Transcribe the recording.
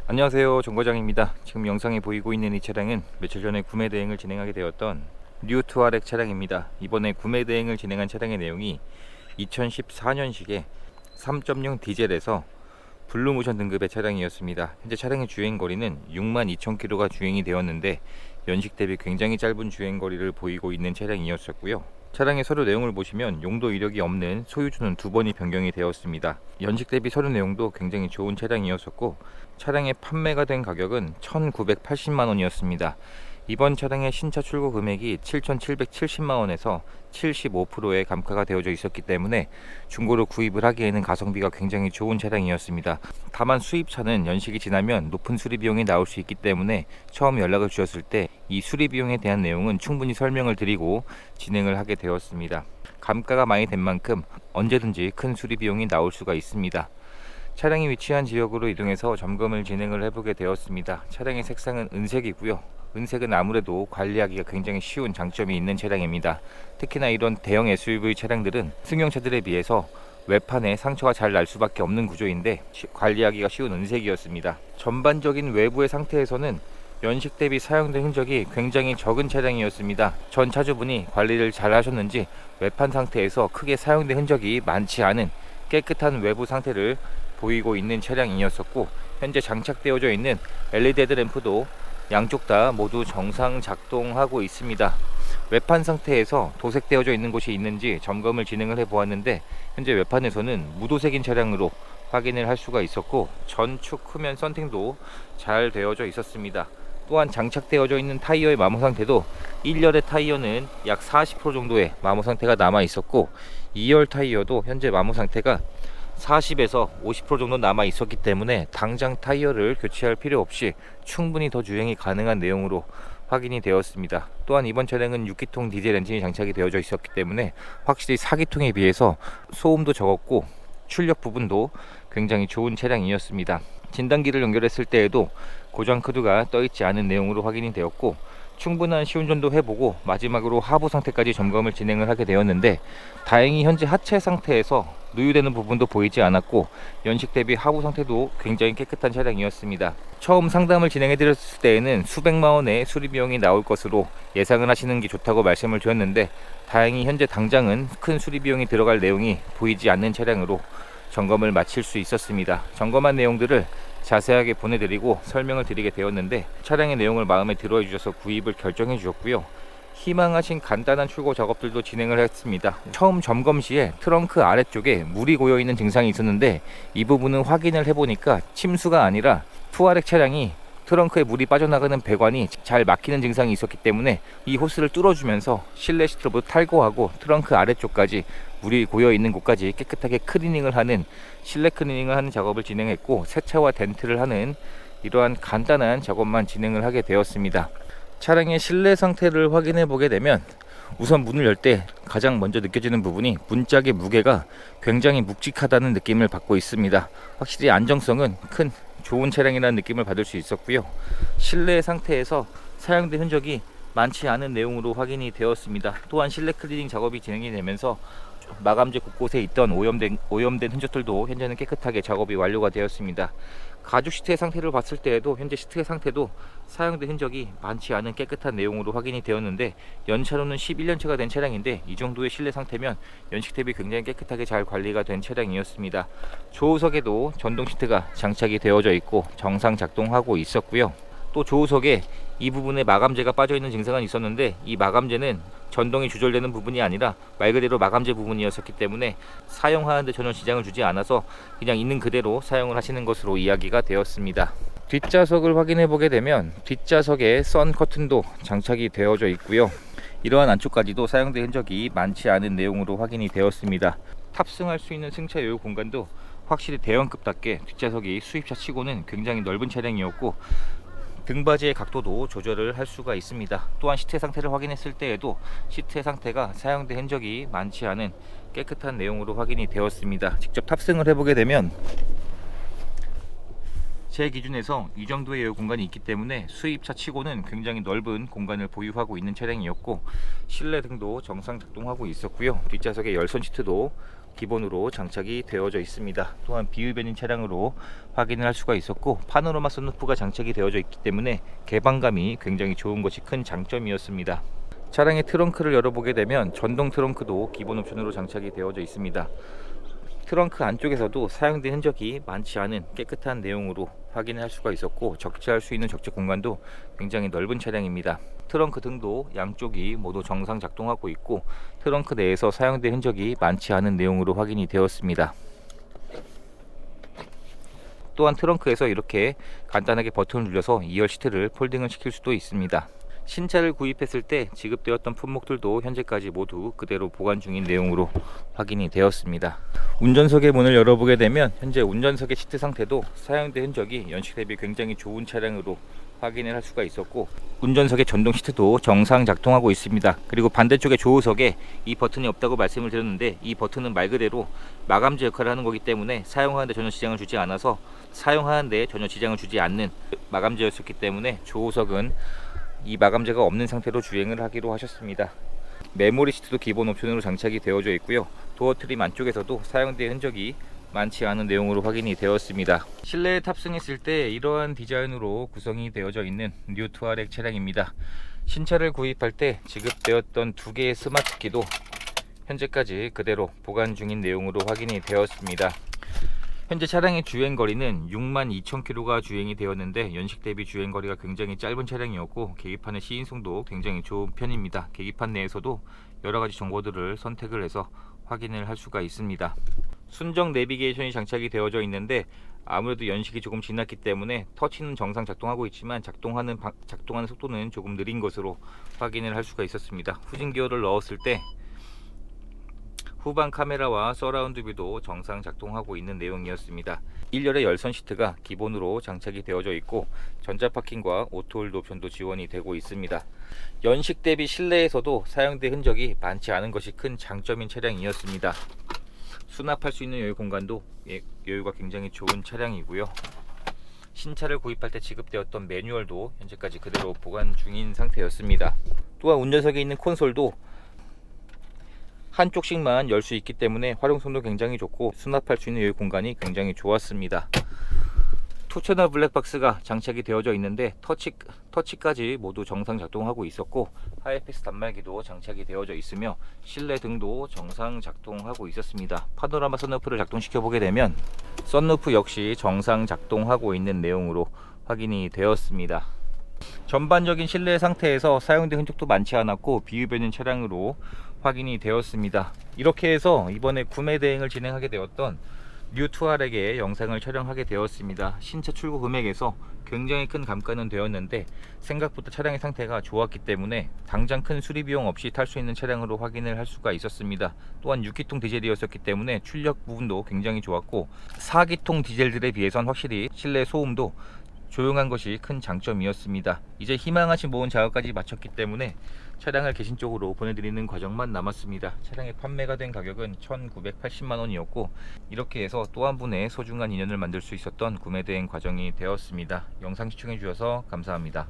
안녕하세요, 정과장입니다. 지금 영상에 보이고 있는 이 차량은 며칠 전에 구매 대행을 진행하게 되었던 뉴 투아렉 차량입니다. 이번에 구매 대행을 진행한 차량의 내용이 2014년식의 3.0 디젤에서 블루모션 등급의 차량이었습니다. 현재 차량의 주행거리는 62,000km가 주행이 되었는데 연식 대비 굉장히 짧은 주행거리를 보이고 있는 차량이었었고요. 차량의 서류 내용을 보시면 용도 이력이 없는 소유주는 2번이 변경이 되었습니다. 연식 대비 서류 내용도 굉장히 좋은 차량이었었고 차량의 판매가 된 가격은 1,980만원이었습니다. 이번 차량의 신차 출고 금액이 7,770만원에서 75%의 감가가 되어져 있었기 때문에 중고로 구입을 하기에는 가성비가 굉장히 좋은 차량이었습니다. 다만 수입차는 연식이 지나면 높은 수리 비용이 나올 수 있기 때문에 처음 연락을 주셨을 때 이 수리 비용에 대한 내용은 충분히 설명을 드리고 진행을 하게 되었습니다. 감가가 많이 된 만큼 언제든지 큰 수리 비용이 나올 수가 있습니다. 차량이 위치한 지역으로 이동해서 점검을 진행을 해보게 되었습니다. 차량의 색상은 은색이고요. 은색은 아무래도 관리하기가 굉장히 쉬운 장점이 있는 차량입니다. 특히나 이런 대형 SUV 차량들은 승용차들에 비해서 외판에 상처가 잘 날 수밖에 없는 구조인데 관리하기가 쉬운 은색이었습니다. 전반적인 외부의 상태에서는 연식 대비 사용된 흔적이 굉장히 적은 차량이었습니다. 전 차주분이 관리를 잘 하셨는지 외판 상태에서 크게 사용된 흔적이 많지 않은 깨끗한 외부 상태를 보이고 있는 차량이었었고, 현재 장착되어져 있는 LED 헤드램프도 양쪽 다 모두 정상 작동하고 있습니다. 외판 상태에서 도색되어져 있는 곳이 있는지 점검을 진행을 해 보았는데 현재 외판에서는 무도색인 차량으로 확인을 할 수가 있었고, 전축 후면 썬팅도 잘 되어져 있었습니다. 또한 장착되어져 있는 타이어의 마모 상태도 1열의 타이어는 약 40% 정도의 마모 상태가 남아 있었고 2열 타이어도 현재 마모 상태가 40에서 50% 정도 남아 있었기 때문에 당장 타이어를 교체할 필요 없이 충분히 더 주행이 가능한 내용으로 확인이 되었습니다. 또한 이번 차량은 6기통 디젤 엔진이 장착이 되어져 있었기 때문에 확실히 4기통에 비해서 소음도 적었고 출력 부분도 굉장히 좋은 차량이었습니다. 진단기를 연결했을 때에도 고장 코드가 떠있지 않은 내용으로 확인이 되었고, 충분한 시운전도 해보고 마지막으로 하부 상태까지 점검을 진행을 하게 되었는데 다행히 현재 하체 상태에서 누유되는 부분도 보이지 않았고 연식 대비 하부 상태도 굉장히 깨끗한 차량이었습니다. 처음 상담을 진행해 드렸을 때에는 수백만원의 수리 비용이 나올 것으로 예상을 하시는 게 좋다고 말씀을 드렸는데 다행히 현재 당장은 큰 수리 비용이 들어갈 내용이 보이지 않는 차량으로 점검을 마칠 수 있었습니다. 점검한 내용들을 자세하게 보내드리고 설명을 드리게 되었는데 차량의 내용을 마음에 들어 주셔서 구입을 결정해 주셨고요. 희망하신 간단한 출고 작업들도 진행을 했습니다. 처음 점검 시에 트렁크 아래쪽에 물이 고여 있는 증상이 있었는데 이 부분은 확인을 해보니까 침수가 아니라 투아렉 차량이 트렁크에 물이 빠져나가는 배관이 잘 막히는 증상이 있었기 때문에 이 호스를 뚫어주면서 실내 시트로부터 탈거하고 트렁크 아래쪽까지 물이 고여 있는 곳까지 깨끗하게 클리닝을 하는 실내 클리닝을 하는 작업을 진행했고 세차와 덴트를 하는 이러한 간단한 작업만 진행을 하게 되었습니다. 차량의 실내 상태를 확인해 보게 되면 우선 문을 열 때 가장 먼저 느껴지는 부분이 문짝의 무게가 굉장히 묵직하다는 느낌을 받고 있습니다. 확실히 안정성은 큰 좋은 차량이라는 느낌을 받을 수 있었고요. 실내 상태에서 사용된 흔적이 많지 않은 내용으로 확인이 되었습니다. 또한 실내 클리닝 작업이 진행이 되면서 마감재 곳곳에 있던 오염된 흔적들도 현재는 깨끗하게 작업이 완료가 되었습니다. 가죽 시트의 상태를 봤을 때에도 현재 시트의 상태도 사용된 흔적이 많지 않은 깨끗한 내용으로 확인이 되었는데 연차로는 11년차가 된 차량인데 이 정도의 실내 상태면 연식 대비 굉장히 깨끗하게 잘 관리가 된 차량이었습니다. 조우석에도 전동 시트가 장착이 되어져 있고 정상 작동하고 있었고요. 또 조우석에 이 부분에 마감재가 빠져있는 증상은 있었는데 이 마감재는 전동이 조절되는 부분이 아니라 말 그대로 마감재 부분이었기 때문에 사용하는데 전혀 지장을 주지 않아서 그냥 있는 그대로 사용을 하시는 것으로 이야기가 되었습니다. 뒷좌석을 확인해 보게 되면 뒷좌석에 선 커튼도 장착이 되어져 있고요. 이러한 안쪽까지도 사용된 흔적이 많지 않은 내용으로 확인이 되었습니다. 탑승할 수 있는 승차 여유 공간도 확실히 대형급답게 뒷좌석이 수입차 치고는 굉장히 넓은 차량이었고 등받이의 각도도 조절을 할 수가 있습니다. 또한 시트의 상태를 확인했을 때에도 시트의 상태가 사용된 흔적이 많지 않은 깨끗한 내용으로 확인이 되었습니다. 직접 탑승을 해보게 되면 제 기준에서 이 정도의 여유 공간이 있기 때문에 수입차 치고는 굉장히 넓은 공간을 보유하고 있는 차량이었고 실내 등도 정상 작동하고 있었고요. 뒷좌석의 열선 시트도 기본으로 장착이 되어져 있습니다. 또한 비흡연인 차량으로 확인을 할 수가 있었고, 파노라마 선루프가 장착이 되어져 있기 때문에 개방감이 굉장히 좋은 것이 큰 장점이었습니다. 차량의 트렁크를 열어보게 되면 전동 트렁크도 기본 옵션으로 장착이 되어져 있습니다. 트렁크 안쪽에서도 사용된 흔적이 많지 않은 깨끗한 내용으로 확인할 수가 있었고, 적재할 수 있는 적재 공간도 굉장히 넓은 차량입니다. 트렁크 등도 양쪽이 모두 정상 작동하고 있고, 트렁크 내에서 사용된 흔적이 많지 않은 내용으로 확인이 되었습니다. 또한 트렁크에서 이렇게 간단하게 버튼을 눌러서 2열 시트를 폴딩을 시킬 수도 있습니다. 신차를 구입했을 때 지급되었던 품목들도 현재까지 모두 그대로 보관 중인 내용으로 확인이 되었습니다. 운전석의 문을 열어보게 되면 현재 운전석의 시트 상태도 사용된 흔적이 연식 대비 굉장히 좋은 차량으로 확인을 할 수가 있었고, 운전석의 전동 시트도 정상 작동하고 있습니다. 그리고 반대쪽의 조우석에 이 버튼이 없다고 말씀을 드렸는데, 이 버튼은 말 그대로 마감재 역할을 하는 거기 때문에 사용하는데 전혀 지장을 주지 않아서 사용하는데 전혀 지장을 주지 않는 마감재였기 때문에 조우석은 이 마감재가 없는 상태로 주행을 하기로 하셨습니다. 메모리 시트도 기본 옵션으로 장착이 되어져 있고요. 도어 트림 안쪽에서도 사용된 흔적이 많지 않은 내용으로 확인이 되었습니다. 실내에 탑승했을 때 이러한 디자인으로 구성이 되어져 있는 뉴 투아렉 차량입니다. 신차를 구입할 때 지급되었던 2개의 스마트키도 현재까지 그대로 보관 중인 내용으로 확인이 되었습니다. 현재 차량의 주행거리는 62,000km가 주행이 되었는데, 연식 대비 주행거리가 굉장히 짧은 차량이었고, 계기판의 시인성도 굉장히 좋은 편입니다. 계기판 내에서도 여러가지 정보들을 선택을 해서 확인을 할 수가 있습니다. 순정 내비게이션이 장착이 되어져 있는데, 아무래도 연식이 조금 지났기 때문에 터치는 정상 작동하고 있지만 작동하는 속도는 조금 느린 것으로 확인을 할 수가 있었습니다. 후진 기어를 넣었을 때 후방 카메라와 서라운드 뷰도 정상 작동하고 있는 내용이었습니다. 1열의 열선 시트가 기본으로 장착이 되어져 있고, 전자 파킹과 오토홀드 옵션도 지원이 되고 있습니다. 연식 대비 실내에서도 사용된 흔적이 많지 않은 것이 큰 장점인 차량이었습니다. 수납할 수 있는 여유 공간도 여유가 굉장히 좋은 차량이고요. 신차를 구입할 때 지급되었던 매뉴얼도 현재까지 그대로 보관 중인 상태였습니다. 또한 운전석에 있는 콘솔도 한쪽씩만 열 수 있기 때문에 활용성도 굉장히 좋고, 수납할 수 있는 여유 공간이 굉장히 좋았습니다. 투채널 블랙박스가 장착이 되어져 있는데, 터치까지 모두 정상 작동하고 있었고, 하이패스 단말기도 장착이 되어져 있으며 실내 등도 정상 작동하고 있었습니다. 파노라마 선루프를 작동시켜 보게 되면 선루프 역시 정상 작동하고 있는 내용으로 확인이 되었습니다. 전반적인 실내 상태에서 사용된 흔적도 많지 않았고, 비흡연인 차량으로 확인이 되었습니다. 이렇게 해서 이번에 구매 대행을 진행하게 되었던 뉴 투아렉의 영상을 촬영하게 되었습니다. 신차 출고 금액에서 굉장히 큰 감가는 되었는데, 생각보다 차량의 상태가 좋았기 때문에 당장 큰 수리 비용 없이 탈 수 있는 차량으로 확인을 할 수가 있었습니다. 또한 6기통 디젤이었기 때문에 출력 부분도 굉장히 좋았고, 4기통 디젤들에 비해선 확실히 실내 소음도 조용한 것이 큰 장점이었습니다. 이제 희망하신 보험 작업까지 마쳤기 때문에 차량을 개신 쪽으로 보내드리는 과정만 남았습니다. 차량이 판매가 된 가격은 1,980만원이었고, 이렇게 해서 또 한 분의 소중한 인연을 만들 수 있었던 구매 대행 과정이 되었습니다. 영상 시청해 주셔서 감사합니다.